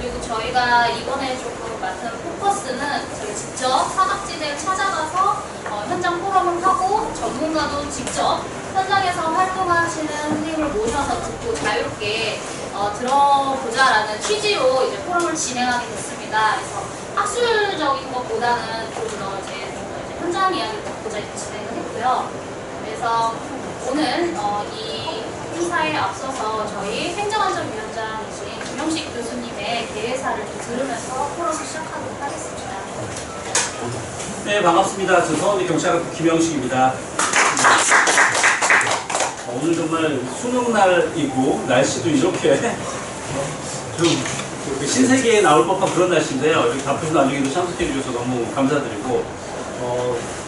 그리고 저희가 이번에 조금 맡은 포커스는 저희 직접 사각지대를 찾아가서 현장 포럼을 하고 전문가도 직접 현장에서 활동하시는 선생님을 모셔서 듣고 자유롭게 들어보자라는 취지로 이제 포럼을 진행하게 됐습니다. 그래서 학술적인 것보다는 좀 더 이제 현장 이야기를 듣고자 진행을 했고요. 그래서 오늘 이 행사에 앞서서 저희 행정안전위원장이신 김영식 교수님의 개회사를 좀 들으면서 포럼을 시작하도록 하겠습니다. 네, 반갑습니다. 저 서울대 경찰학교 김영식입니다. 오늘 정말 수능 날이고 날씨도 이렇게 좀 신세계에 나올 법한 그런 날씨인데요. 이렇게 바쁘신 와중에도 참석해 주셔서 너무 감사드리고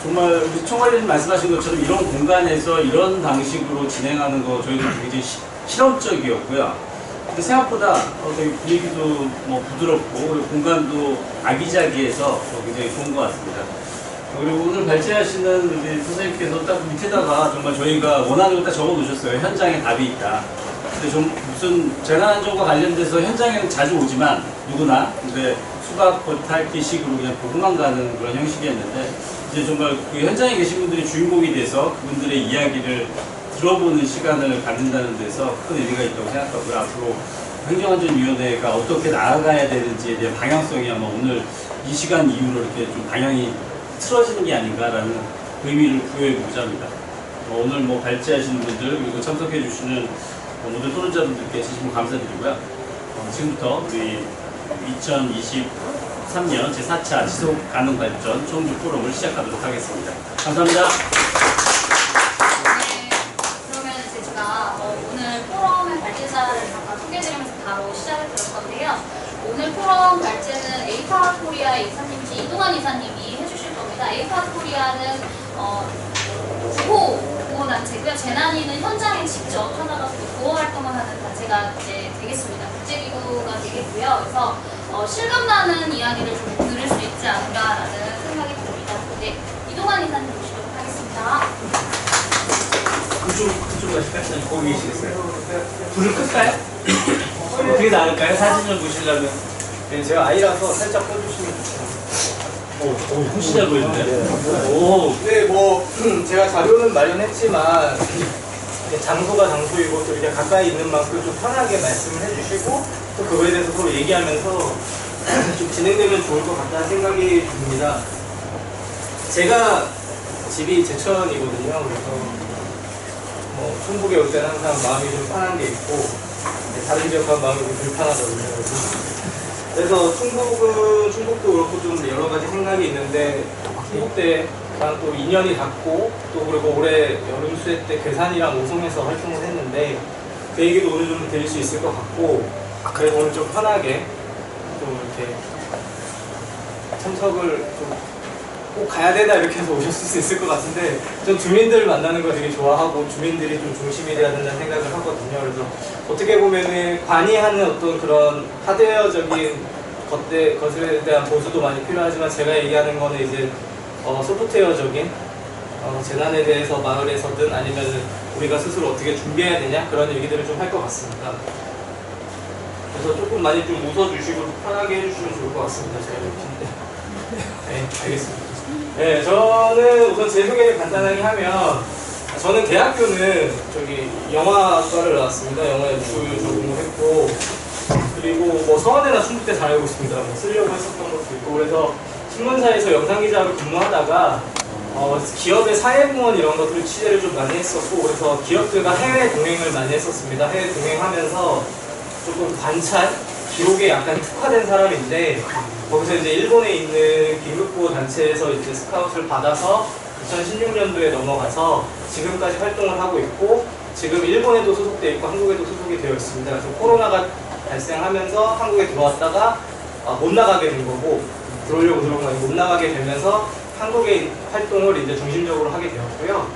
정말 우리 총괄님 말씀하신 것처럼 이런 공간에서 이런 방식으로 진행하는 거 저희도 굉장히 실험적이었고요. 근데 생각보다 되게 분위기도 부드럽고 공간도 아기자기해서 굉장히 좋은 것 같습니다. 그리고 오늘 발제하시는 우리 선생님께서 딱 밑에다가 정말 저희가 원하는 거 딱 적어 놓으셨어요. 현장에 답이 있다. 근데 좀 무슨 재난안전과 관련돼서 현장에는 자주 오지만 누구나 근데 수박 겉핥기식으로 그냥 보고만 가는 그런 형식이었는데 이제 정말 그 현장에 계신 분들이 주인공이 돼서 그분들의 이야기를 들어보는 시간을 갖는다는 데서 큰 의미가 있다고 생각하고요. 앞으로 행정안전위원회가 어떻게 나아가야 되는지에 대한 방향성이 아마 오늘 이 시간 이후로 이렇게 좀 방향이 틀어지는 게 아닌가라는 의미를 부여해보고자 합니다. 오늘 발제하시는 분들 그리고 참석해 주시는 모든 토론자분들께 진심으로 감사드리고요. 지금부터 우리 2023년 제4차 지속가능발전 총주 포럼을 시작하도록 하겠습니다. 감사합니다. 네, 그러면 제가 오늘 포럼의 발제자를 잠깐 소개해드리면서 바로 시작을 드릴 건데요. 오늘 포럼 발제는 에이파 코리아 이사님이신 이동환 이사님이 해주실 겁니다. 에이파 코리아는 구호단체고요. 재난이는 현장에 직접 찾아가서 구호 활동을 하는 단체가 이제 되겠습니다. 국제기구가 되겠고요. 그래서 실감나는 이야기를 좀 들을 수 있지 않을까라는 생각이 듭니다. 네, 이동환 이사님 모시도록 하겠습니다. 그쪽 가실까요? 거기 계시겠어요? 불을 끌까요? 어떻게 나을까요? 사진을 보시려면. 네, 제가 아이라서 살짝 꺼주시면 좋죠. 훨씬 잘 보이는데요? 네, 제가 자료는 마련했지만 장소가 장소이고 또 이렇게 가까이 있는 만큼 좀 편하게 말씀을 해주시고 또 그거에 대해서 서로 얘기하면서 좀 진행되면 좋을 것 같다는 생각이 듭니다. 제가 집이 제천이거든요. 그래서 충북에 올 때는 항상 마음이 좀 편한 게 있고 다른 지역 가면 마음이 좀 불편하거든요. 그래서 충북도 그렇고 좀 여러 가지 생각이 있는데 충북대랑 또 인연이 닿고 또 그리고 올해 여름 수회 때 괴산이랑 오송에서 활동을 했는데 그 얘기도 오늘 좀 드릴 수 있을 것 같고 그래서 오늘 좀 편하게 좀 이렇게 참석을 좀 꼭 가야 되나 이렇게 해서 오셨을 수 있을 것 같은데 전 주민들 만나는 거 되게 좋아하고 주민들이 좀 중심이 돼야 된다는 생각을 하거든요. 그래서 어떻게 보면은 관이하는 어떤 그런 하드웨어적인 것에 대한 보수도 많이 필요하지만 제가 얘기하는 거는 이제 소프트웨어적인 재난에 대해서 마을에서든 아니면 우리가 스스로 어떻게 준비해야 되냐 그런 얘기들을 좀 할 것 같습니다. 그래서 조금 많이 좀 웃어주시고 편하게 해주시면 좋을 것 같습니다. 제가 이렇게. 네, 알겠습니다. 네, 저는 우선 제 소개를 간단하게 하면 저는 대학교는 영화과를 나왔습니다. 영화 연출 전공을 했고 그리고 서원대나 충북대 잘 알고 있습니다. 쓰려고 했었던 것도 있고 그래서 신문사에서 영상기자로 근무하다가 기업의 사회공헌 이런 것들 취재를 좀 많이 했었고 그래서 기업들과 해외 동행을 많이 했었습니다. 해외 동행하면서 조금 관찰, 기록에 약간 특화된 사람인데 거기서 이제 일본에 있는 긴급구호 단체에서 이제 스카웃을 받아서 2016년도에 넘어가서 지금까지 활동을 하고 있고 지금 일본에도 소속되어 있고 한국에도 소속이 되어 있습니다. 그래서 코로나가 발생하면서 한국에 들어왔다가 못 나가게 된 거고 들어오려고 들어온 거 아니고 못 나가게 되면서 한국의 활동을 이제 중심적으로 하게 되었고요.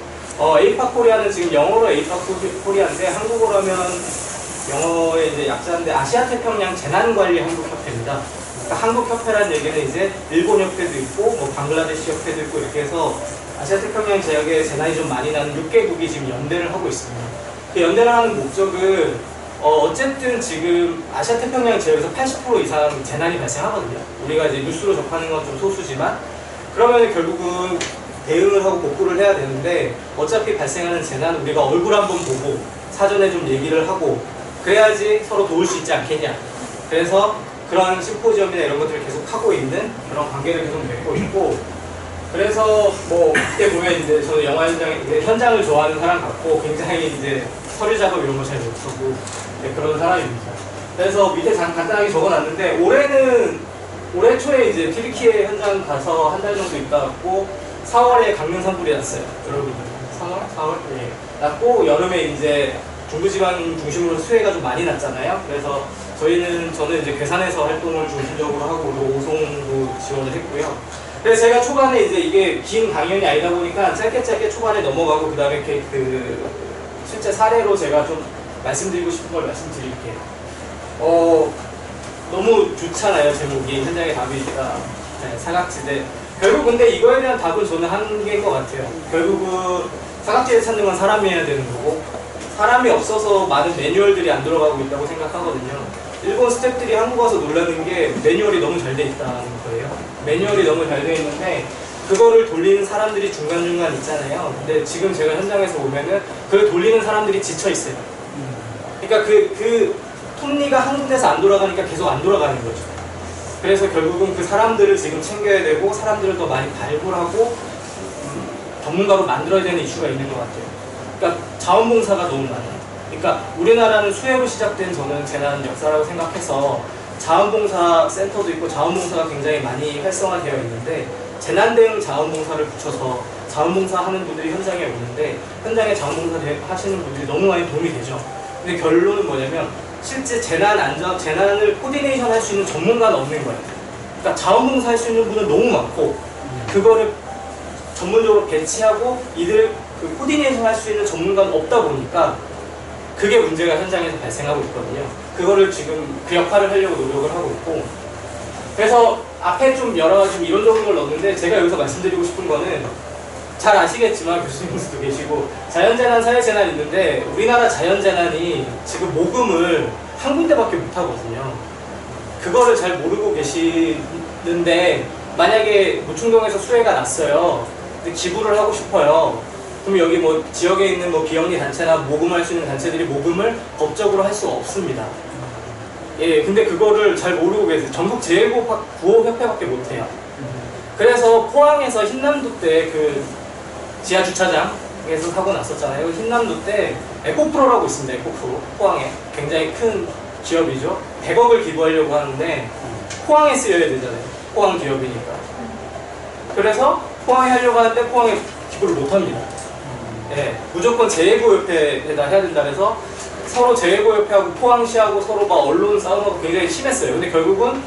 에이파 코리아는 지금 영어로 에이파 코리아인데 한국어로 하면 영어의 이제 약자인데 아시아태평양 재난관리 한국협회입니다. 그러니까 한국협회라는 얘기는 이제 일본 협회도 있고 방글라데시 협회도 있고 이렇게 해서 아시아태평양 지역에 재난이 좀 많이 나는 6개국이 지금 연대를 하고 있습니다. 그 연대를 하는 목적은 어쨌든 지금 아시아태평양 지역에서 80% 이상 재난이 발생하거든요. 우리가 이제 뉴스로 접하는 건 좀 소수지만, 그러면 결국은 대응을 하고 복구를 해야 되는데, 어차피 발생하는 재난 우리가 얼굴 한번 보고 사전에 좀 얘기를 하고 그래야지 서로 도울 수 있지 않겠냐. 그래서 그런 심포지엄이나 이런 것들을 계속 하고 있는 그런 관계를 계속 맺고 있고, 그래서 뭐 그때 보면 이제 저는 영화 현장을 좋아하는 사람 같고 굉장히 이제 서류 작업 이런 거 잘 못하고 그런 사람입니다. 그래서 밑에 간단하게 적어놨는데, 올해 초에 이제 튀르키예 현장 가서 한 달 정도 있다 왔고, 4월에 강릉 산불이 났어요. 여러분들 4월? 예. 났고, 여름에 이제 중부지방 중심으로 수해가 좀 많이 났잖아요. 그래서 저는 이제 괴산에서 활동을 중심적으로 하고 오송도 지원을 했고요. 그래서 제가 초반에 이제 이게 긴 강연이 아니다 보니까 짧게 초반에 넘어가고, 그 다음에 실제 사례로 제가 좀 말씀드리고 싶은 걸 말씀드릴게요. 너무 좋잖아요, 제목이. 현장의 답이 있다. 네, 사각지대. 결국 근데 이거에 대한 답은 저는 한계인 것 같아요. 결국은 사각지대 찾는 건 사람이 해야 되는 거고, 사람이 없어서 많은 매뉴얼들이 안 들어가고 있다고 생각하거든요. 일본 스태프들이 한국 와서 놀라는 게 매뉴얼이 너무 잘 돼 있다는 거예요. 매뉴얼이 너무 잘 돼 있는데 그거를 돌리는 사람들이 중간중간 있잖아요. 근데 지금 제가 현장에서 보면은 그걸 돌리는 사람들이 지쳐 있어요. 그러니까 그 톱니가 한 군데서 안 돌아가니까 계속 안 돌아가는 거죠. 그래서 결국은 그 사람들을 지금 챙겨야 되고, 사람들을 더 많이 발굴하고 전문가로 만들어야 되는 이슈가 있는 것 같아요. 그러니까 자원봉사가 너무 많아요. 그러니까 우리나라는 수해로 시작된 저는 재난 역사라고 생각해서 자원봉사 센터도 있고 자원봉사가 굉장히 많이 활성화되어 있는데, 재난대응 자원봉사를 붙여서 자원봉사 하는 분들이 현장에 오는데, 현장에 자원봉사 하시는 분들이 너무 많이 도움이 되죠. 근데 결론은 뭐냐면, 실제 재난을 코디네이션 할 수 있는 전문가는 없는 거예요. 그러니까 자원봉사 할 수 있는 분은 너무 많고, 그거를 전문적으로 배치하고 이들 그 코디네이션 할 수 있는 전문가는 없다 보니까 그게 문제가 현장에서 발생하고 있거든요. 그거를 지금 그 역할을 하려고 노력을 하고 있고, 그래서 앞에 좀 여러 가지 좀 이론적인 걸 넣었는데, 제가 여기서 말씀드리고 싶은 거는, 잘 아시겠지만 교수님들도 계시고 자연재난, 사회재난 있는데, 우리나라 자연재난이 지금 모금을 한 군데밖에 못 하거든요. 그거를 잘 모르고 계시는데, 만약에 모충동에서 수해가 났어요. 근데 기부를 하고 싶어요. 그럼 여기 뭐 지역에 있는 뭐 비영리 단체나 모금할 수 있는 단체들이 모금을 법적으로 할 수가 없습니다. 예, 근데 그거를 잘 모르고 계세요. 전국 구호협회밖에 못해요. 그래서 포항에서 흰남도 때 그 지하 주차장에서 사고 났었잖아요. 흰남도 때 에코프로라고 있습니다. 에코프로. 포항에 굉장히 큰 기업이죠. 100억을 기부하려고 하는데 포항에 쓰여야 되잖아요. 포항 기업이니까. 그래서 포항에 하려고 하는데 포항에 기부를 못합니다. 예, 무조건 재해구협회에다 해야 된다 해서 서로 재해구협회하고 포항시하고 서로 막 언론 싸움하고 굉장히 심했어요. 근데 결국은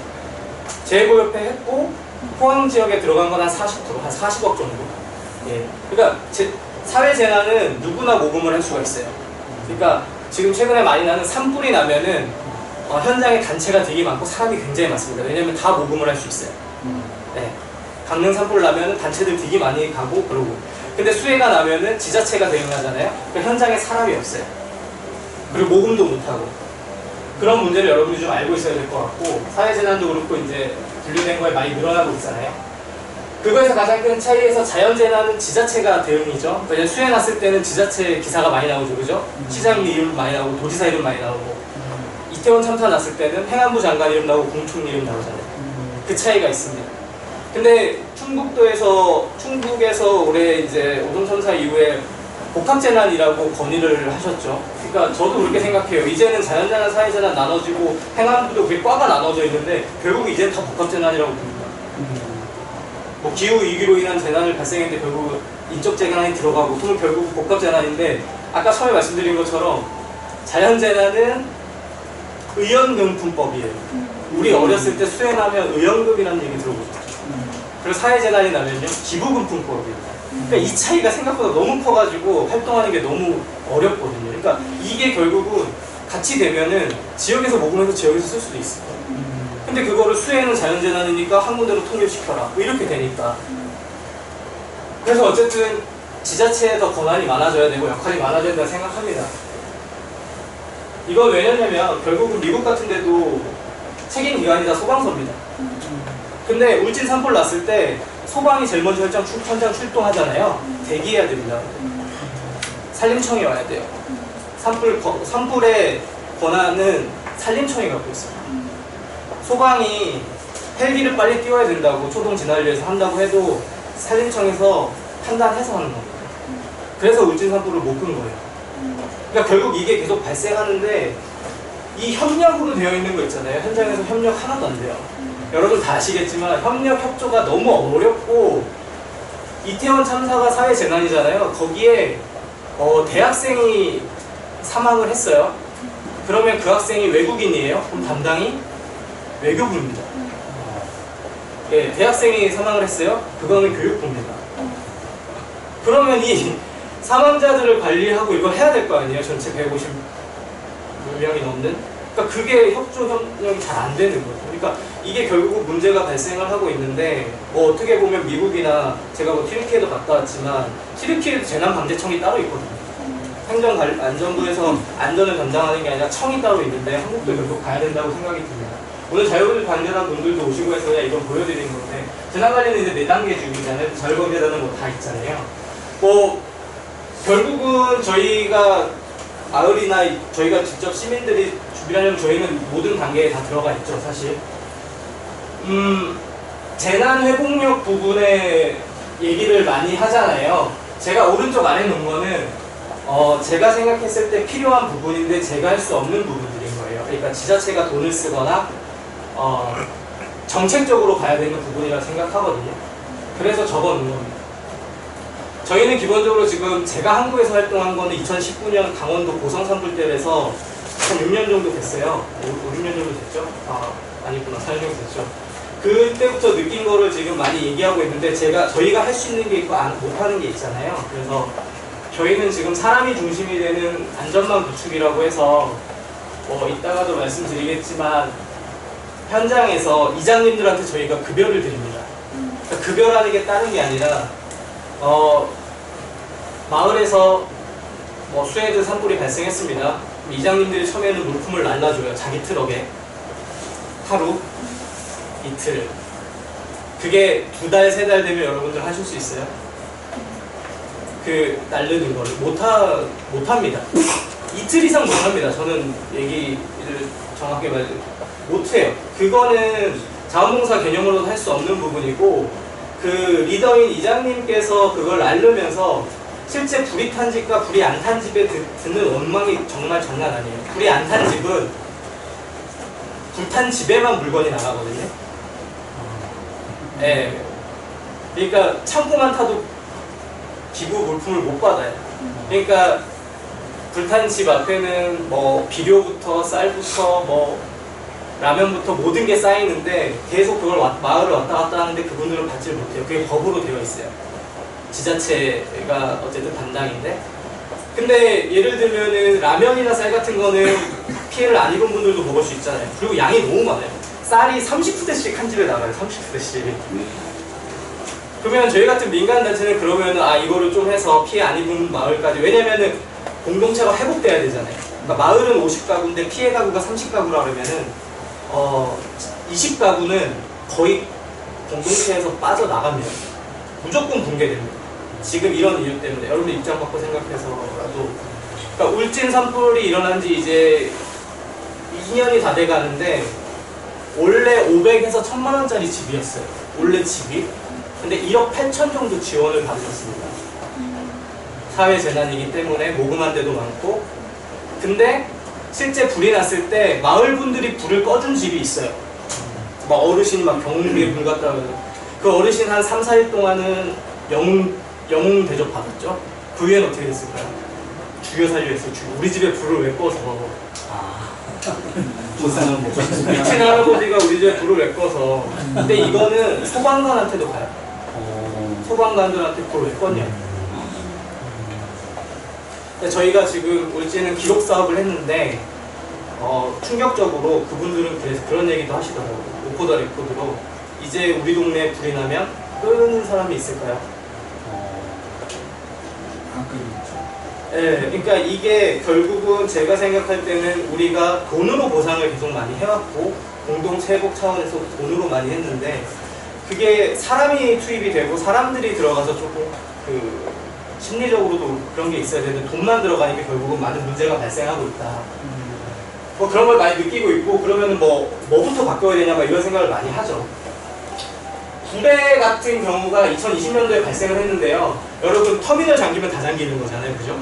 재해구협회 했고, 포항 지역에 들어간 건 한 40%, 한 40억 정도. 예, 그러니까 사회재난은 누구나 모금을 할 수가 있어요. 그러니까 지금 최근에 많이 나는 산불이 나면은 현장에 단체가 되게 많고 사람이 굉장히 많습니다. 왜냐면 다 모금을 할 수 있어요. 네. 강릉 산불 나면은 단체들 되게 많이 가고 그러고. 근데 수해가 나면은 지자체가 대응하잖아요. 그러니까 현장에 사람이 없어요. 그리고 모금도 못하고. 그런 문제를 여러분이 좀 알고 있어야 될 것 같고, 사회재난도 그렇고 이제 분류된 거에 많이 늘어나고 있잖아요. 그거에서 가장 큰 차이에서 자연재난은 지자체가 대응이죠. 왜냐면 수해 났을 때는 지자체 기사가 많이 나오죠, 그죠? 시장 이름 많이 나오고 도지사 이름 많이 나오고, 이태원 참사 났을 때는 행안부 장관 이름 나오고 공총 이름 나오잖아요. 그 차이가 있습니다. 근데 충북에서 올해 이제 오동참사 이후에 복합재난이라고 건의를 하셨죠. 그러니까 저도 그렇게 생각해요. 이제는 자연재난, 사회재난 나눠지고 행안부도 그게 과가 나눠져 있는데 결국 이제는 다 복합재난이라고 봅니다. 뭐 기후위기로 인한 재난을 발생했는데 결국 인적재난이 들어가고, 그러면 결국 복합재난인데, 아까 처음에 말씀드린 것처럼 자연재난은 의연금품법이에요. 우리 어렸을 때 수해 나면 의연금이라는 얘기 들어보셨죠? 그리고 사회재난이 나면요, 기부금품법입니다. 그러니까 이 차이가 생각보다 너무 커가지고 활동하는 게 너무 어렵거든요. 그러니까 이게 결국은 같이 되면은 지역에서 모금해서 지역에서 쓸 수도 있어요. 근데 그거를 수해는 자연재난이니까 한 군데로 통일시켜라. 뭐 이렇게 되니까. 그래서 어쨌든 지자체에 더 권한이 많아져야 되고 역할이 많아져야 된다 생각합니다. 이건 왜냐면 결국은 미국 같은 데도 책임 기관이 다 소방서입니다. 근데 울진 산불 났을 때 소방이 제일 먼저 현장 출동하잖아요. 대기해야 됩니다. 산림청이 와야 돼요. 산불의 권한은 산림청이 갖고 있어요. 소방이 헬기를 빨리 띄워야 된다고 초동 진화를 위해서 한다고 해도 산림청에서 판단해서 하는 겁니다. 그래서 울진 산불을 못 끈 거예요. 그러니까 결국 이게 계속 발생하는데 이 협력으로 되어 있는 거 있잖아요. 현장에서 협력 하나도 안 돼요. 여러분 다 아시겠지만 협력 협조가 너무 어렵고 이태원 참사가 사회 재난이잖아요. 거기에 대학생이 사망을 했어요. 그러면 그 학생이 외국인이에요. 그럼 담당이 외교부입니다. 예, 대학생이 사망을 했어요. 그거는 교육부입니다. 그러면 이 사망자들을 관리하고 이걸 해야 될 거 아니에요. 전체 150명이 넘는. 그러니까 그게 협조 협력이 잘 안 되는 거죠. 그러니까 이게 결국 문제가 발생을 하고 있는데 어떻게 보면 미국이나 제가 튀르키예도 갔다 왔지만 튀르키예도 재난방재청이 따로 있거든요. 행정안전부에서 안전을 담당하는 게 아니라 청이 따로 있는데 한국도 결국 가야 된다고 생각이 듭니다. 오늘 자유를 관련한 분들도 오시고 해서 그냥 이건 보여드린 건데 재난관리는 이제 4단계 중이잖아요. 자유관리라는 거 다 있잖아요. 결국은 저희가 마을이나 저희가 직접 시민들이 준비하려면 저희는 모든 단계에 다 들어가 있죠, 사실. 재난회복력 부분에 얘기를 많이 하잖아요. 제가 오른쪽 아래 놓은 거는 제가 생각했을 때 필요한 부분인데 제가 할 수 없는 부분들인 거예요. 그러니까 지자체가 돈을 쓰거나 정책적으로 가야 되는 부분이라 생각하거든요. 그래서 적어 놓은 겁니다. 저희는 기본적으로 지금 제가 한국에서 활동한 거는 2019년 강원도 고성 산불대에서 한 6년 정도 됐어요. 5, 6년 정도 됐죠? 아니구나. 4년 정도 됐죠. 그때부터 느낀 거를 지금 많이 얘기하고 있는데 저희가 할 수 있는 게 있고 못하는 게 있잖아요. 그래서 저희는 지금 사람이 중심이 되는 안전망 구축이라고 해서 이따가도 말씀드리겠지만 현장에서 이장님들한테 저희가 급여를 드립니다. 그러니까 급여라는 게 다른 게 아니라 마을에서 수해드 산불이 발생했습니다. 이장님들이 처음에는 물품을 날라줘요. 자기 트럭에. 하루, 이틀. 그게 2달, 3달 되면 여러분들 하실 수 있어요? 그 날르는 거를 못합니다. 이틀 이상 못합니다. 저는 얘기를 정확하게 못해요. 그거는 자원봉사 개념으로는 할 수 없는 부분이고 그 리더인 이장님께서 그걸 날르면서 실제 불이 탄 집과 불이 안 탄 집에 드는 원망이 정말 장난 아니에요. 불이 안 탄 집은 불탄 집에만 물건이 나가거든요. 네. 그러니까 창고만 타도 기부 물품을 못 받아요. 그러니까 불탄 집 앞에는 비료부터 쌀부터 라면부터 모든 게 쌓이는데 계속 그걸 마을을 왔다 갔다 하는데 그분들은 받지를 못해요. 그게 법으로 되어 있어요. 지자체가 어쨌든 담당인데. 근데 예를 들면은 라면이나 쌀 같은 거는 피해를 안 입은 분들도 먹을 수 있잖아요. 그리고 양이 너무 많아요. 쌀이 30부대씩 한 집에 나가요. 30부대씩. 그러면 저희 같은 민간단체는 그러면은 이거를 좀 해서 피해 안 입은 마을까지, 왜냐면은 공동체가 회복돼야 되잖아요. 그러니까 마을은 50가구인데 피해 가구가 30가구라 그러면은 20가구는 거의 공동체에서 빠져나갑니다. 무조건 붕괴됩니다. 지금 이런 이유 때문에 여러분들 입장 바꿔 생각해서라도. 그러니까 울진 산불이 일어난 지 이제 2년이 다 돼가는데 원래 500에서 1000만 원짜리 집이었어요. 원래 집이. 근데 1억 8천 정도 지원을 받으셨습니다. 사회재난이기 때문에 모금한 데도 많고. 근데 실제 불이 났을 때 마을 분들이 불을 꺼준 집이 있어요. 막 어르신이 막 경운기에 불 갔다 오고. 그 어르신 한 3, 4일 동안은 영웅 대접 받았죠. 그 후에는 어떻게 됐을까요? 죽여 살려 했어요. 우리 집에 불을 왜 꺼서. 못 사는 거. 미친 할아버지가 우리 집에 불을 왜 꺼서. 근데 이거는 소방관한테도 가요. 소방관들한테 불을 왜 껐냐. 저희가 지금 울진은 기록 사업을 했는데 충격적으로 그분들은 그래서 그런 얘기도 하시더라고요. 오코다 리코드로 이제 우리 동네에 불이 나면 끄는 사람이 있을까요? 가끔 있죠. 예, 그러니까 이게 결국은 제가 생각할 때는 우리가 돈으로 보상을 계속 많이 해왔고 공동체 회복 차원에서 돈으로 많이 했는데 그게 사람이 투입이 되고 사람들이 들어가서 조금 그 심리적으로도 그런 게 있어야 되는데 돈만 들어가니까 결국은 많은 문제가 발생하고 있다. 뭐 그런 걸 많이 느끼고 있고 그러면은 뭐부터 바꿔야 되냐 막 이런 생각을 많이 하죠. 구례 같은 경우가 2020년도에 발생을 했는데요. 여러분 터미널 잠기면 다 잠기는 거잖아요, 그죠?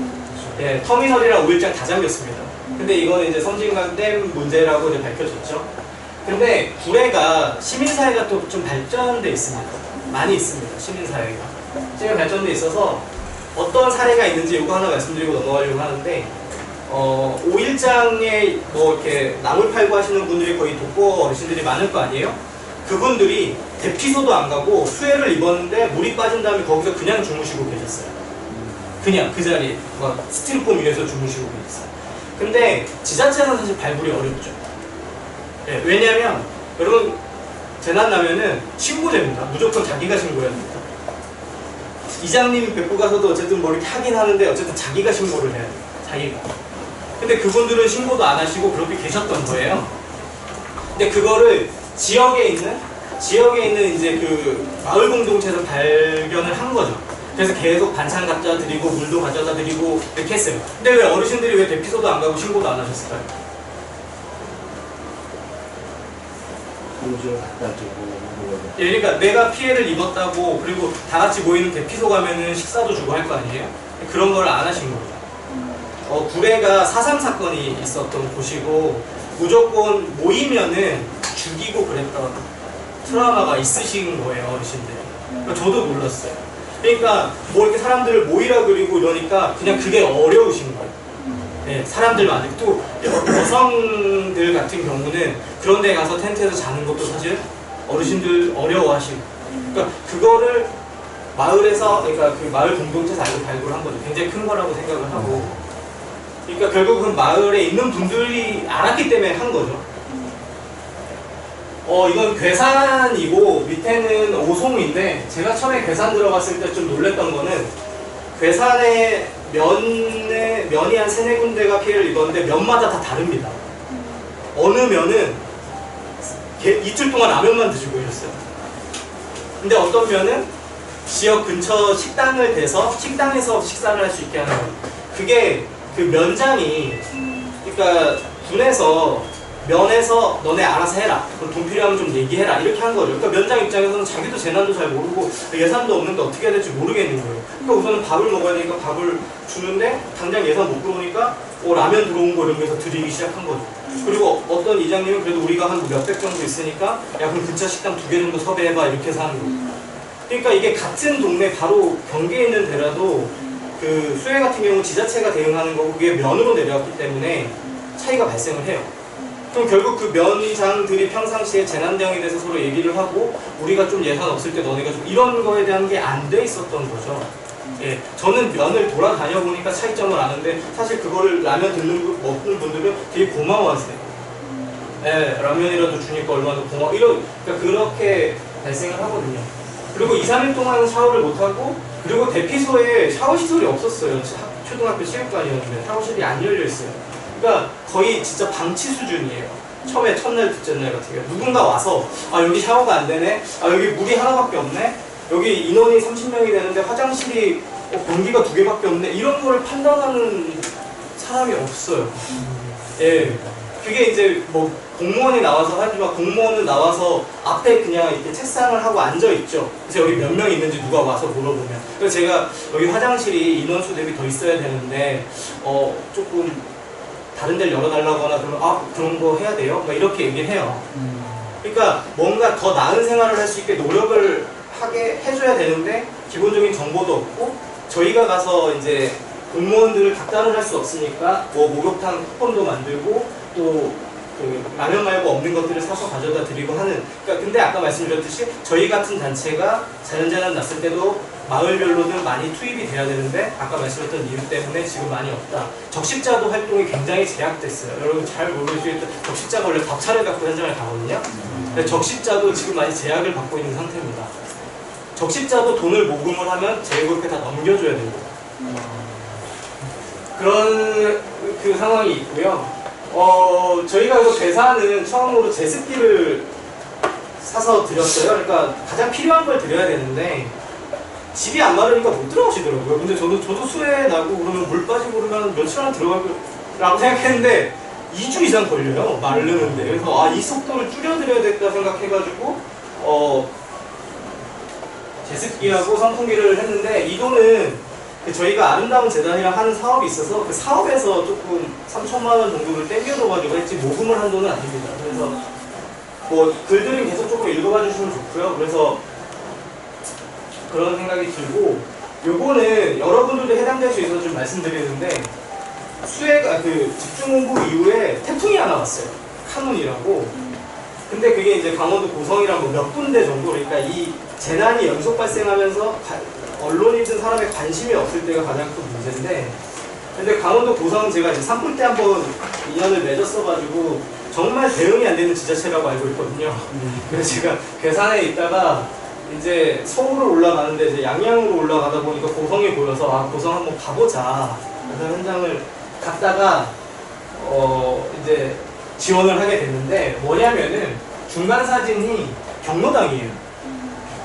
예, 터미널이랑 오일장 다 잠겼습니다. 근데 이거는 이제 섬진강 댐 문제라고 이제 밝혀졌죠. 근데 구례가 시민사회가 또 좀 발전돼 있습니다. 많이 있습니다, 시민사회가. 지금 발전돼 있어서 어떤 사례가 있는지 이거 하나 말씀드리고 넘어가려고 하는데, 오일장에 뭐 이렇게 나물 팔고 하시는 분들이 거의 독거 어르신들이 많을 거 아니에요? 그분들이 대피소도 안 가고 수해를 입었는데 물이 빠진 다음에 거기서 그냥 주무시고 계셨어요. 그냥 그 자리에 막 스티로폼 위에서 주무시고 계셨어요. 근데 지자체는 사실 발굴이 어렵죠. 예, 왜냐면 여러분 재난 나면은 신고됩니다. 무조건 자기가 신고해야 됩니다. 이장님이 뵙고 가서도 어쨌든 뭐 이렇게 하긴 하는데 어쨌든 자기가 신고를 해야 돼요. 자기가. 근데 그분들은 신고도 안 하시고 그렇게 계셨던 거예요. 근데 그거를 지역에 있는 이제 그 마을 공동체에서 발견을 한 거죠. 그래서 계속 반찬 갖다 드리고 물도 가져다 드리고 이렇게 했어요. 근데 왜 어르신들이 왜 대피소도 안 가고 신고도 안 하셨을까요? 공주를 갖다 주고 예, 그러니까 내가 피해를 입었다고 그리고 다 같이 모이는 대피소 가면은 식사도 주고 할 거 아니에요? 그런 걸 안 하신 거죠. 구례가 4.3 사건이 있었던 곳이고 무조건 모이면은 죽이고 그랬던 트라우마가 있으신 거예요, 어르신들이. 그러니까 저도 몰랐어요. 그러니까 뭐 이렇게 사람들을 모이라 그리고 이러니까 그냥 그게 어려우신 거예요. 네, 사람들 많고 또 여성들 같은 경우는 그런 데 가서 텐트에서 자는 것도 사실 어르신들 어려워하시고, 그러니까 그거를 마을에서, 그러니까 그 마을 공동체에서 알고 발굴한 거죠. 굉장히 큰 거라고 생각을 하고, 그러니까 결국은 마을에 있는 분들이 알았기 때문에 한 거죠. 이건 괴산이고 밑에는 오송인데 제가 처음에 괴산 들어갔을 때 좀 놀랬던 거는 괴산에 면이 한 3-4군데가 피해를 입었는데 면마다 다 다릅니다. 어느 면은 이틀 동안 라면만 드시고 계셨어요. 근데 어떤 면은 지역 근처 식당을 대서 식당에서 식사를 할 수 있게 하는 거예요. 그게 그 면장이, 그러니까 군에서 면에서 너네 알아서 해라. 그럼 돈 필요하면 좀 얘기해라. 이렇게 한 거죠. 그러니까 면장 입장에서는 자기도 재난도 잘 모르고 예산도 없는데 어떻게 해야 될지 모르겠는 거예요. 그러니까 우선은 밥을 먹어야 되니까 밥을 주는데 당장 예산 못 들어오니까 라면 들어온 거 이런 거에서 드리기 시작한 거죠. 그리고 어떤 이장님은 그래도 우리가 한 몇백 정도 있으니까 야 그럼 근처 식당 2개 정도 섭외해봐 이렇게 해서 하는 거예요. 그러니까 이게 같은 동네 바로 경계에 있는 데라도 그 수해 같은 경우 지자체가 대응하는 거고 그게 면으로 내려왔기 때문에 차이가 발생을 해요. 그럼 결국 그 면장들이 평상시에 재난 대응에 대해서 서로 얘기를 하고 우리가 좀 예산 없을 때 너네가 좀 이런 거에 대한 게 안 돼 있었던 거죠. 예, 저는 면을 돌아다녀 보니까 차이점을 아는데 사실 그거를 라면 먹는 분들은 되게 고마워하세요. 예, 라면이라도 주니까 얼마나 고마워. 그러니까 그렇게 발생을 하거든요. 그리고 2-3일 동안 샤워를 못 하고 그리고 대피소에 샤워 시설이 없었어요. 초등학교 체육관이었는데 샤워실이 안 열려 있어요. 그러니까 거의 진짜 방치 수준이에요. 처음에 첫날, 둘째 날 같은 경우 누군가 와서 여기 샤워가 안 되네, 여기 물이 하나밖에 없네, 여기 인원이 30명이 되는데 화장실이 변기가 2개밖에 없네, 이런 거를 판단하는 사람이 없어요. 예, 그게 이제 뭐 공무원이 나와서 하지만 공무원은 나와서 앞에 그냥 이렇게 책상을 하고 앉아 있죠. 그래서 여기 몇 명 있는지 누가 와서 물어보면, 그래서 제가 여기 화장실이 인원수 대비 더 있어야 되는데 조금 다른 데를 열어달라거나 그러면 그런 거 해야 돼요? 막 이렇게 얘기를 해요. 그러니까 뭔가 더 나은 생활을 할 수 있게 노력을 하게 해줘야 되는데 기본적인 정보도 없고 저희가 가서 이제 공무원들을 닥달을 할 수 없으니까 뭐 목욕탕 쿠폰도 만들고 또 그 라면 말고 없는 것들을 사서 가져다 드리고 하는, 그러니까 근데 아까 말씀드렸듯이 저희 같은 단체가 자연재난 났을 때도 마을별로는 많이 투입이 돼야 되는데 아까 말씀드렸던 이유 때문에 지금 많이 없다. 적십자도 활동이 굉장히 제약됐어요. 여러분 잘 모르시겠지만 적십자가 원래 밥차를 갖고 현장을 가거든요. 근데 적십자도 지금 많이 제약을 받고 있는 상태입니다. 적십자도 돈을 모금을 하면 제국에 다 넘겨줘야 됩니다. 그런 그 상황이 있고요. 저희가 이거 계산은 처음으로 제습기를 사서 드렸어요. 그러니까 가장 필요한 걸 드려야 되는데 집이 안 마르니까 못 들어가시더라고요. 근데 저도 수해 나고 그러면 물 빠지고 그러면 며칠 안에 들어갈 거라고 생각했는데 2주 이상 걸려요. 마르는데. 그래서 이 속도를 줄여드려야겠다 생각해가지고 제습기하고 선풍기를 했는데 이 돈은 저희가 아름다운 재단이랑 하는 사업이 있어서 그 사업에서 조금 3천만 원 정도를 땡겨둬가지고 했지 모금을 한 돈은 아닙니다. 그래서 뭐 글들은 계속 조금 읽어봐 주시면 좋고요. 그래서 그런 생각이 들고 요거는 여러분들도 해당될 수 있어서 좀 말씀드리는데 수해가 그 집중호우 이후에 태풍이 하나 왔어요. 카눈이라고. 근데 그게 이제 강원도 고성이랑 뭐 몇 군데 정도 그러니까 이 재난이 연속 발생하면서 언론이든 사람의 관심이 없을 때가 가장 큰 문제인데 근데 강원도 고성은 제가 이제 산불 때 한번 인연을 맺었어가지고 정말 대응이 안 되는 지자체라고 알고 있거든요. 그래서 제가 괴산에 있다가 이제 서울을 올라가는데 이제 양양으로 올라가다 보니까 고성이 보여서 고성 한번 가보자. 그래서 현장을 갔다가 이제 지원을 하게 됐는데 뭐냐면은 중간 사진이 경로당이에요.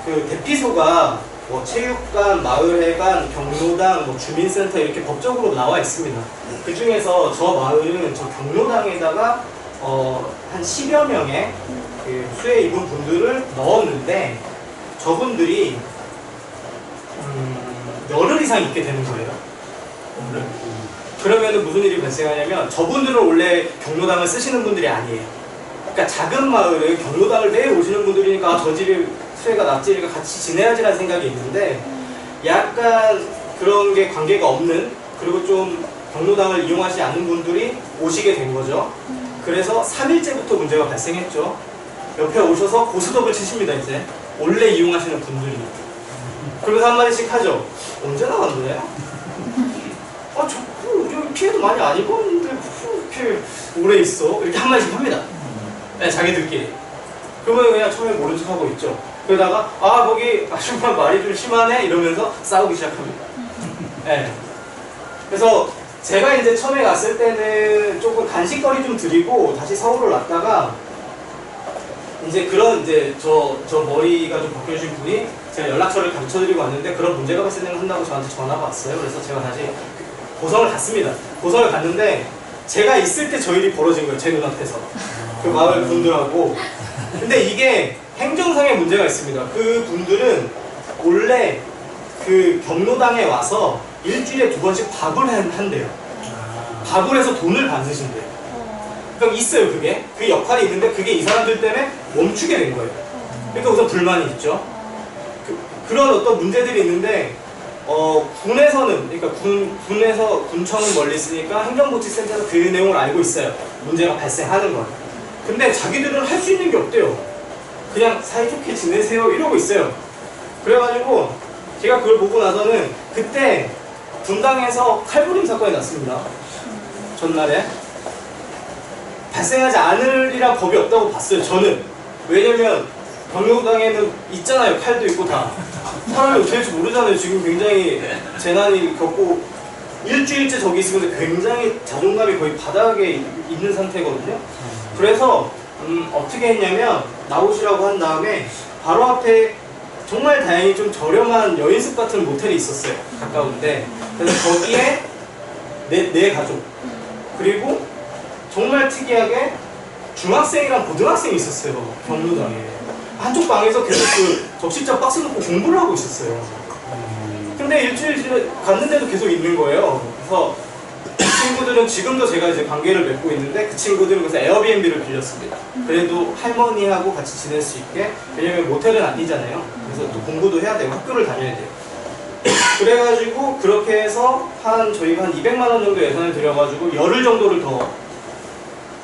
그 대피소가 뭐 체육관, 마을회관, 경로당, 뭐 주민센터 이렇게 법적으로 나와 있습니다. 그 중에서 저 마을은 저 경로당에다가 한 10여 명의 그 수해 입은 분들을 넣었는데 저분들이 열흘 이상 있게 되는 거예요. 그러면 무슨 일이 발생하냐면 저분들은 원래 경로당을 쓰시는 분들이 아니에요. 그러니까 작은 마을에 경로당을 매일 오시는 분들이니까 저 집에 수해가 났지 같이 지내야지라는 생각이 있는데 약간 그런 게 관계가 없는 그리고 좀 경로당을 이용하지 않는 분들이 오시게 된 거죠. 그래서 3일째부터 문제가 발생했죠. 옆에 오셔서 고스톱을 치십니다. 이제 원래 이용하시는 분들이. 그러면서 한마디씩 하죠. 언제 나왔는데? 우리 피해도 많이 안 입었는데 이렇게 오래 있어? 이렇게 한마디씩 합니다. 네, 자기들끼리. 그러면 그냥 처음에 모른 척 하고 있죠. 그러다가 거기 아줌마 말이 좀 심하네 이러면서 싸우기 시작합니다. 네. 그래서 제가 이제 처음에 갔을 때는 조금 간식거리 좀 드리고 다시 서울을 왔다가 이제 그런 이제 저 머리가 좀 벗겨진 분이 제가 연락처를 가르쳐드리고 왔는데 그런 문제가 발생한다고 저한테 전화가 왔어요. 그래서 제가 다시 고성을 갔습니다. 고성을 갔는데 제가 있을 때 저 일이 벌어진 거예요. 제 눈앞에서. 그 마을 분들하고. 근데 이게 행정상의 문제가 있습니다. 그 분들은 원래 그 경로당에 와서 일주일에 2번씩 밥을 한대요. 밥을 해서 돈을 받으신대요. 그러니까 있어요 그게. 그 역할이 있는데 그게 이 사람들 때문에 멈추게 된 거예요. 그러니까 우선 불만이 있죠. 그런 어떤 문제들이 있는데 군에서는 그러니까 군에서 군청은 멀리 있으니까 행정복지센터에서 그 내용을 알고 있어요. 문제가 발생하는 건. 근데 자기들은 할 수 있는 게 없대요. 그냥 사이좋게 지내세요 이러고 있어요. 그래가지고 제가 그걸 보고 나서는 그때 분당에서 칼부림 사건이 났습니다. 전날에 발생하지 않으리란 법이 없다고 봤어요. 저는. 왜냐면 경로당에는 있잖아요. 칼도 있고 다. 사람이 어떻게 될지 모르잖아요. 지금 굉장히 재난이 겪고 일주일째 저기 있으면서 굉장히 자존감이 거의 바닥에 있는 상태거든요. 그래서 어떻게 했냐면 나오시라고 한 다음에 바로 앞에 정말 다행히 좀 저렴한 여인숙 같은 모텔이 있었어요. 가까운데. 그래서 거기에 네 가족 그리고 정말 특이하게 중학생이랑 고등학생이 있었어요. 경로당에. 한쪽 방에서 계속 그 적시자 박스 놓고 공부를 하고 있었어요. 근데 일주일 갔는데도 계속 있는 거예요. 그래서 그 친구들은 지금도 제가 이제 관계를 맺고 있는데 그 친구들은 그래서 에어비앤비를 빌렸습니다. 그래도 할머니하고 같이 지낼 수 있게. 왜냐면 모텔은 아니잖아요. 그래서 또 공부도 해야 되고 학교를 다녀야 돼요. 그래가지고 그렇게 해서 저희가 한 200만 원 정도 예산을 들여가지고 열흘 정도를 더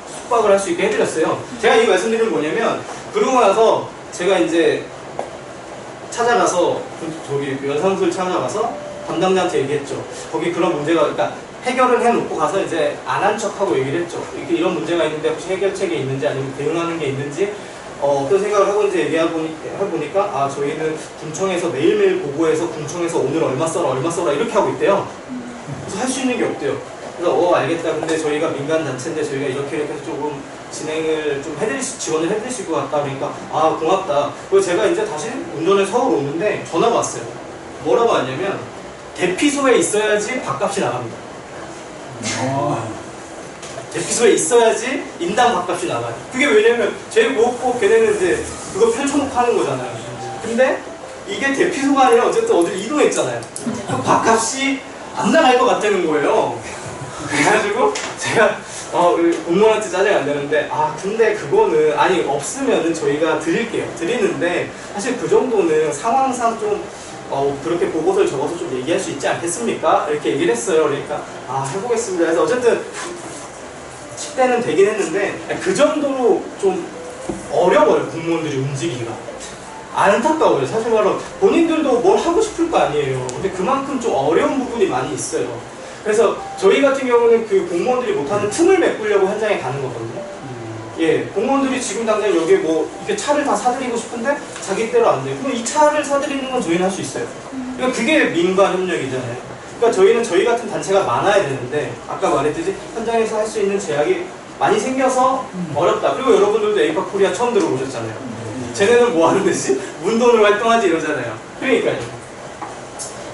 숙박을 할 수 있게 해드렸어요. 제가 이 말씀드리는 건 뭐냐면 그러고 나서 제가 이제 찾아가서 저기 연상소를 찾아가서 담당자한테 얘기했죠. 거기 그런 문제가 그러니까 해결을 해놓고 가서 이제 안 한 척하고 얘기를 했죠. 이런 문제가 있는데 혹시 해결책이 있는지 아니면 대응하는 게 있는지 어떤 생각을 하고 이제 해보니까 저희는 군청에서 매일매일 보고해서 군청에서 오늘 얼마 써라 이렇게 하고 있대요. 그래서 할 수 있는 게 없대요. 그래서 알겠다. 근데 저희가 민간 단체인데 저희가 이렇게 해서 조금 진행을 좀 지원을 해드릴 수 있을 것 같다. 그러니까 아 고맙다. 그리고 제가 이제 다시 운전을 서울 오는데 전화가 왔어요. 뭐라고 왔냐면 대피소에 있어야지 밥값이 나갑니다. 대피소에 있어야지 인당 밥값이 나가요. 그게 왜냐면 제일 무겁고 걔네는 이제 그거 펼쳐놓고 하는 거잖아요. 근데 이게 대피소가 아니라 어쨌든 어딜 이동했잖아요. 그 밥값이 안 나갈 것 같다는 거예요. 그래가지고 제가 공무원한테 짜증 안 되는데 근데 그거는 아니 없으면은 저희가 드릴게요. 드리는데 사실 그 정도는 상황상 좀 그렇게 보고서를 적어서 좀 얘기할 수 있지 않겠습니까? 이렇게 얘기를 했어요. 그러니까 해보겠습니다. 그래서 어쨌든 10대는 되긴 했는데 그 정도로 좀 어려워요. 공무원들이 움직이기가 안타까워요. 사실 말로 본인들도 뭘 하고 싶을 거 아니에요. 근데 그만큼 좀 어려운 부분이 많이 있어요. 그래서 저희 같은 경우는 그 공무원들이 못하는 틈을 메꾸려고 현장에 가는 거거든요. 예, 공무원들이 지금 당장 여기 뭐 이렇게 차를 다 사드리고 싶은데 자기 때로 안 돼요. 그럼 이 차를 사드리는 건 저희는 할 수 있어요. 그러니까 그게 민관 협력이잖아요. 그러니까 저희는 저희 같은 단체가 많아야 되는데 아까 말했듯이 현장에서 할 수 있는 제약이 많이 생겨서 어렵다. 그리고 여러분들도 에이파 코리아 처음 들어보셨잖아요. 쟤네는 뭐 하는 듯이 문돈으로 활동하지 이러잖아요. 그러니까요.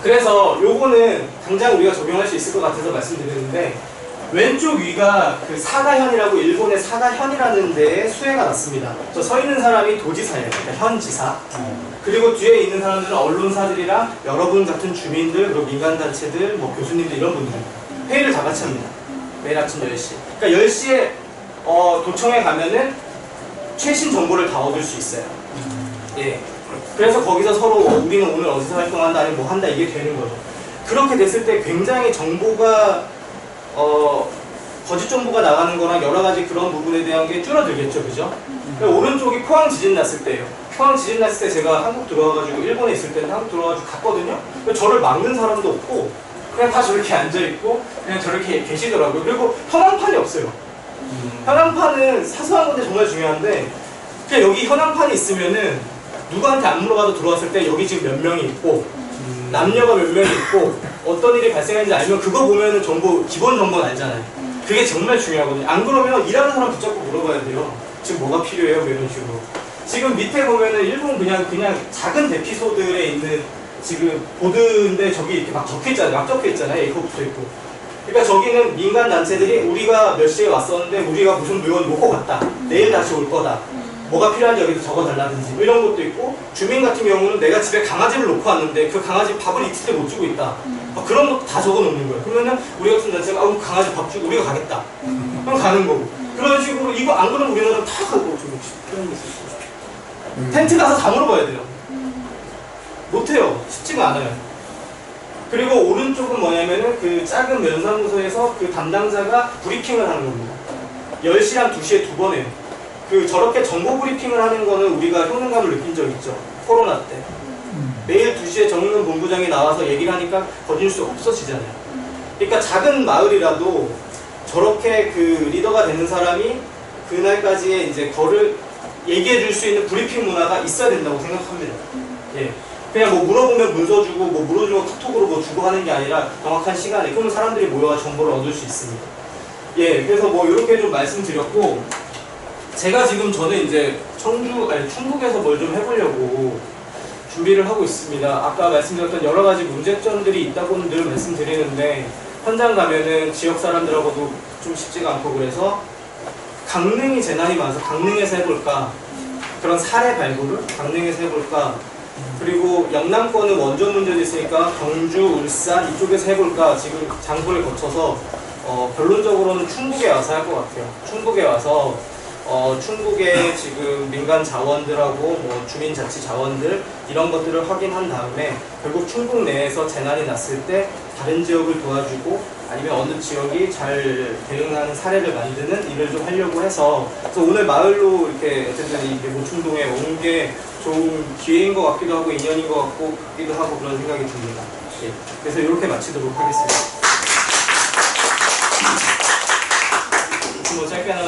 그래서 요거는 당장 우리가 적용할 수 있을 것 같아서 말씀드리는데 왼쪽 위가 그 사가현이라고 일본의 사가현이라는 데에 수혜가 났습니다. 저 서 있는 사람이 도지사예요. 그러니까 현지사. 그리고 뒤에 있는 사람들은 언론사들이랑 여러분 같은 주민들, 그리고 민간단체들, 뭐 교수님들 이런 분들 회의를 다 같이 합니다. 매일 아침 10시. 그러니까 10시에 도청에 가면은 최신 정보를 다 얻을 수 있어요. 예. 그래서 거기서 서로 우리는 오늘 어디서 활동한다, 아니면 뭐 한다, 이게 되는 거죠. 그렇게 됐을 때 굉장히 정보가 거짓 정보가 나가는 거랑 여러 가지 그런 부분에 대한 게 줄어들겠죠, 그죠? 오른쪽이 포항 지진 났을 때예요. 포항 지진 났을 때 제가 한국 들어와가지고 일본에 있을 때는 한국 들어와가지고 갔거든요. 저를 막는 사람도 없고 그냥 다 저렇게 앉아있고 그냥 저렇게 계시더라고요. 그리고 현황판이 없어요. 현황판은 사소한 건데 정말 중요한데 그냥 여기 현황판이 있으면은 누구한테 안 물어봐도 들어왔을 때 여기 지금 몇 명이 있고 남녀가 몇 명이 있고 어떤 일이 발생했는지 알면 그거 보면은 정보, 기본 정보는 알잖아요. 그게 정말 중요하거든요. 안 그러면 일하는 사람 붙잡고 물어봐야 돼요. 지금 뭐가 필요해요? 뭐 이런 식으로. 지금 밑에 보면은 일본 그냥 작은 대피소들에 있는 지금 보드인데 저기 이렇게 막 적혀있잖아요. 막 적혀있잖아요. A4 붙어있고. 그러니까 저기는 민간 단체들이 우리가 몇 시에 왔었는데 우리가 무슨 물건 놓고 갔다. 내일 다시 올 거다. 뭐가 필요한지 여기서 적어달라든지 뭐 이런 것도 있고 주민 같은 경우는 내가 집에 강아지를 놓고 왔는데 그 강아지 밥을 이틀째 못 주고 있다. 그런 것도 다 적어놓는 거예요. 그러면은 우리 같은 단체가 강아지 밥 주고 우리가 가겠다. 그럼 가는 거고. 그런 식으로 이거 안 그러면 우리나라 다 가고 좀 그런 게 있어요. 텐트 가서 다 물어봐야 돼요. 못해요. 쉽지가 않아요. 그리고 오른쪽은 뭐냐면은 그 작은 면사무소에서 그 담당자가 브리핑을 하는 겁니다. 10시랑 2시에 2번 해요. 저렇게 정보 브리핑을 하는 거는 우리가 효능감을 느낀 적 있죠. 코로나 때. 매일 2시에 정릉 본부장이 나와서 얘기를 하니까 거질 수 없어지잖아요. 그러니까 작은 마을이라도 저렇게 그 리더가 되는 사람이 그날까지의 이제 거를 얘기해 줄 수 있는 브리핑 문화가 있어야 된다고 생각합니다. 예. 그냥 뭐 물어보면 문서 주고 뭐 물어주면 카톡으로 뭐 주고 하는 게 아니라 정확한 시간에 그러면 사람들이 모여와 정보를 얻을 수 있습니다. 예. 그래서 뭐 이렇게 좀 말씀드렸고 제가 지금 저는 이제 충북에서 뭘 좀 해보려고 준비를 하고 있습니다. 아까 말씀드렸던 여러 가지 문제점들이 있다고는 늘 말씀드리는데 현장 가면은 지역 사람들하고도 좀 쉽지가 않고 그래서 강릉이 재난이 많아서 강릉에서 해볼까 그런 사례 발굴을 강릉에서 해볼까 그리고 영남권은 원전 문제도 있으니까 경주, 울산 이쪽에서 해볼까 지금 장소를 거쳐서 결론적으로는 충북에 와서 할 것 같아요. 충북에 와서 충북의 지금 민간 자원들하고 뭐 주민자치 자원들 이런 것들을 확인한 다음에 결국 충북 내에서 재난이 났을 때 다른 지역을 도와주고 아니면 어느 지역이 잘 대응하는 사례를 만드는 일을 좀 하려고 해서 그래서 오늘 마을로 이렇게 어쨌든 이 모충동에 온 게 좋은 기회인 것 같기도 하고 인연인 것 같기도 하고 그런 생각이 듭니다. 예. 그래서 이렇게 마치도록 하겠습니다.